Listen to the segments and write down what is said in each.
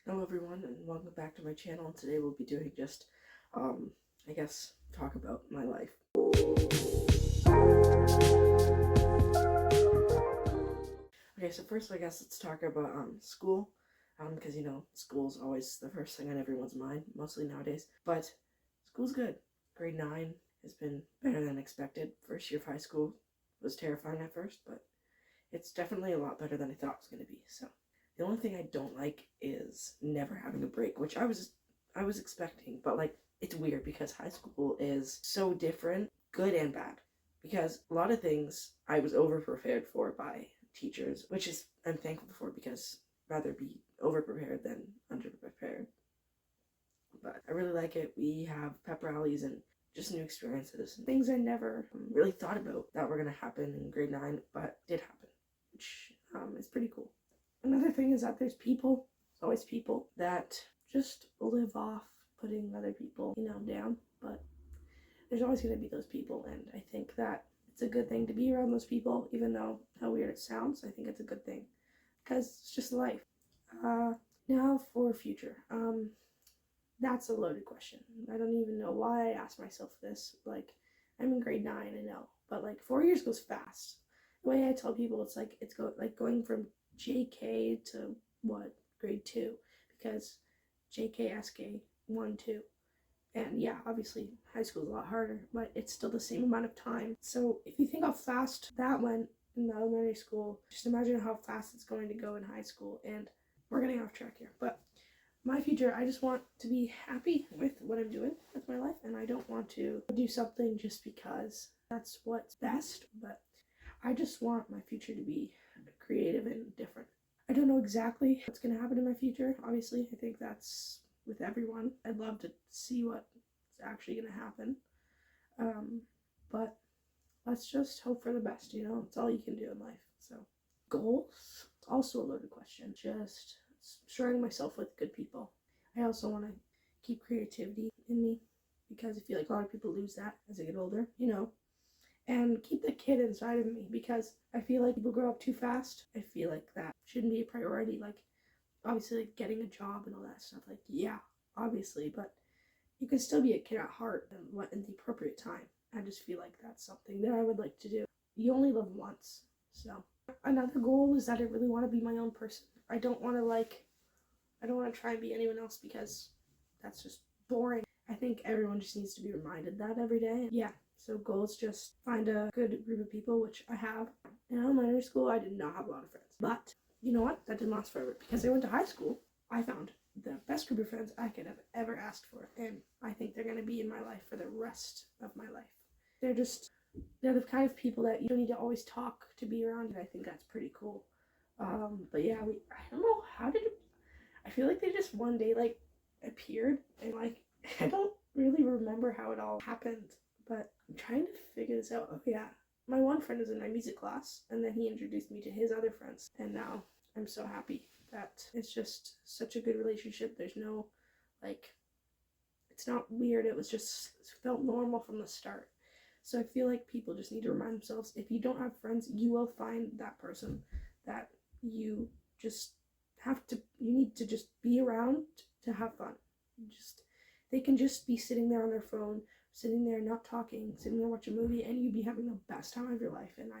Hello everyone and welcome back to my channel, and today we'll be doing just, I guess, talk about my life. Okay, so first I guess let's talk about school, because school's always the first thing on everyone's mind, mostly nowadays, but school's good. Grade 9 has been better than expected. First year of high school was terrifying at first, but it's definitely a lot better than I thought it was going to be, so. The only thing I don't like is never having a break, which I was expecting, but like it's weird because high school is so different, good and bad. Because a lot of things I was over prepared for by teachers, which is I'm thankful for because I'd rather be over prepared than under prepared. But I really like it. We have pep rallies and just new experiences and things I never really thought about that were gonna happen in grade 9, but did happen, which is pretty cool. Another thing is that there's always people that just live off putting other people, down, but there's always going to be those people, and I think that it's a good thing to be around those people, even though how weird it sounds. I think it's a good thing, because it's just life. Now for future. That's a loaded question. I don't even know why I asked myself this. Like, I'm in grade 9, I know, but like 4 years goes fast. The way I tell people, it's like going from JK to grade 2, because JK, SK, 1, 2. And yeah, obviously high school is a lot harder, but it's still the same amount of time. So if you think how fast that went in the elementary school, just imagine how fast it's going to go in high school. And we're getting off track here, but my future, I just want to be happy with what I'm doing with my life, and I don't want to do something just because that's what's best, but I just want my future to be creative and different. I don't know exactly what's going to happen in my future. Obviously, I think that's with everyone. I'd love to see what's actually going to happen. But let's just hope for the best, It's all you can do in life. So, goals? Also a loaded question. Just surrounding myself with good people. I also want to keep creativity in me, because I feel like a lot of people lose that as they get older, and keep the kid inside of me, because I feel like people grow up too fast. I feel like that shouldn't be a priority. Like, obviously, like getting a job and all that stuff, like, yeah, obviously, but you can still be a kid at heart and in the appropriate time. I just feel like that's something that I would like to do. You only live once. So another goal is that I really want to be my own person. I don't want to try and be anyone else, because that's just boring. I think everyone just needs to be reminded that every day. Yeah, so goals, just find a good group of people, which I have. In elementary school, I did not have a lot of friends. But you know what? That didn't last forever, because I went to high school. I found the best group of friends I could have ever asked for, and I think they're going to be in my life for the rest of my life. They're the kind of people that you don't need to always talk to be around, and I think that's pretty cool. But yeah, I don't know, I feel like they just one day like appeared, and like I don't really remember how it all happened, but I'm trying to figure this out. Oh yeah, my one friend was in my music class, and then he introduced me to his other friends, and now I'm so happy that it's just such a good relationship. There's no, like, it's not weird. It felt normal from the start. So I feel like people just need to remind themselves, if you don't have friends, you will find that person that you need to just be around to have fun. They can just be sitting there on their phone, sitting there not talking, sitting there watching a movie, and you'd be having the best time of your life. And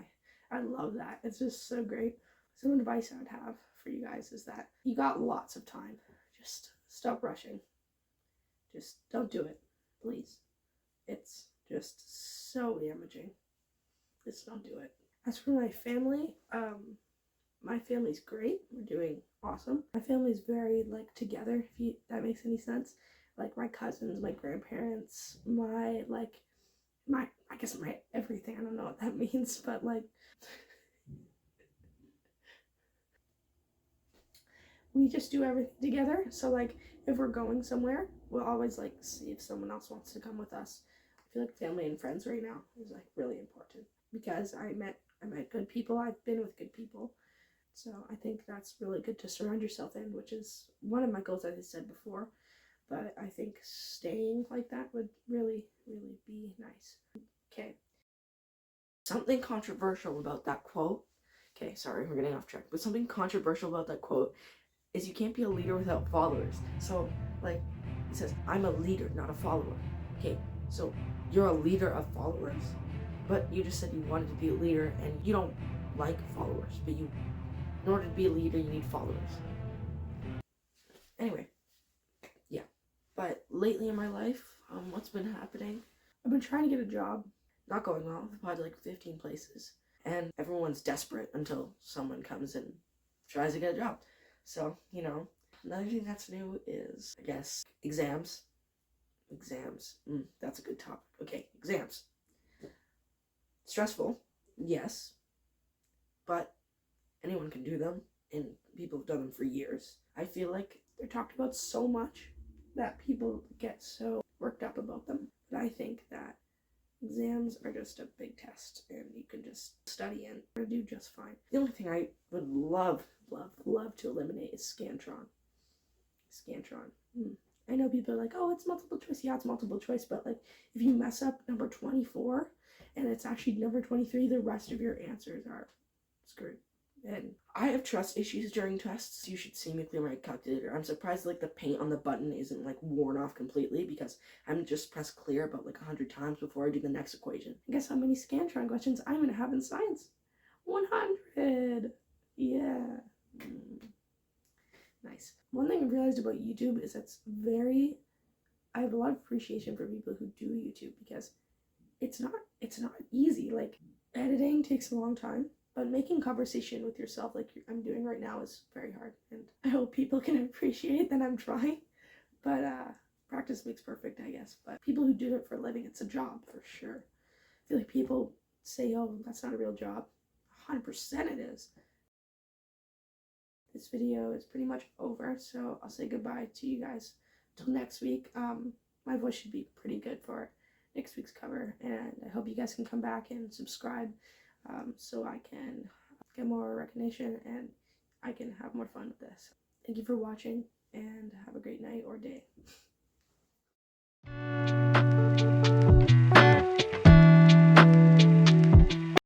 I love that. It's just so great. Some advice I would have for you guys is that you got lots of time. Just stop rushing. Just don't do it, please. It's just so damaging. Just don't do it. As for my family, my family's great. We're doing awesome. My family's very together, if that makes any sense. Like my cousins, my grandparents, my everything. I don't know what that means, but we just do everything together. So if we're going somewhere, we'll always see if someone else wants to come with us. I feel like family and friends right now is really important, because I met good people. I've been with good people. So I think that's really good to surround yourself in, which is one of my goals, as I said before. But I think staying like that would really, really be nice. Okay. Something controversial about that quote. Okay, sorry, we're getting off track. But something controversial about that quote is you can't be a leader without followers. So, like, it says, I'm a leader, not a follower. Okay, so you're a leader of followers, but you just said you wanted to be a leader and you don't like followers, but in order to be a leader, you need followers. Anyway, yeah. But lately in my life, what's been happening? I've been trying to get a job. Not going well. I've applied to like 15 places. And everyone's desperate until someone comes and tries to get a job. So, another thing that's new is, I guess, exams. Exams. That's a good topic. Okay, exams. Stressful, yes. But anyone can do them. And people have done them for years. I feel like they're talked about so much that people get so worked up about them. But I think that exams are just a big test and you can just study and do just fine. The only thing I would love to eliminate is Scantron. Scantron. I know people are like, oh, it's multiple choice. Yeah, it's multiple choice, but like if you mess up number 24 and it's actually number 23, the rest of your answers are screwed. And I have trust issues during tests. You should see me clear my calculator. I'm surprised like the paint on the button isn't like worn off completely because I'm just press clear about like 100 times before I do the next equation. And guess how many Scantron questions I'm gonna have in science? 100. Yeah. Nice. One thing I realized about YouTube is I have a lot of appreciation for people who do YouTube because it's not easy. Like editing takes a long time. But making conversation with yourself like I'm doing right now is very hard. And I hope people can appreciate that I'm trying. But practice makes perfect, I guess. But people who do it for a living, it's a job for sure. I feel like people say, oh, that's not a real job. 100% it is. This video is pretty much over, so I'll say goodbye to you guys till next week. My voice should be pretty good for next week's cover, and I hope you guys can come back and subscribe. So I can get more recognition and I can have more fun with this. Thank you for watching and have a great night or day.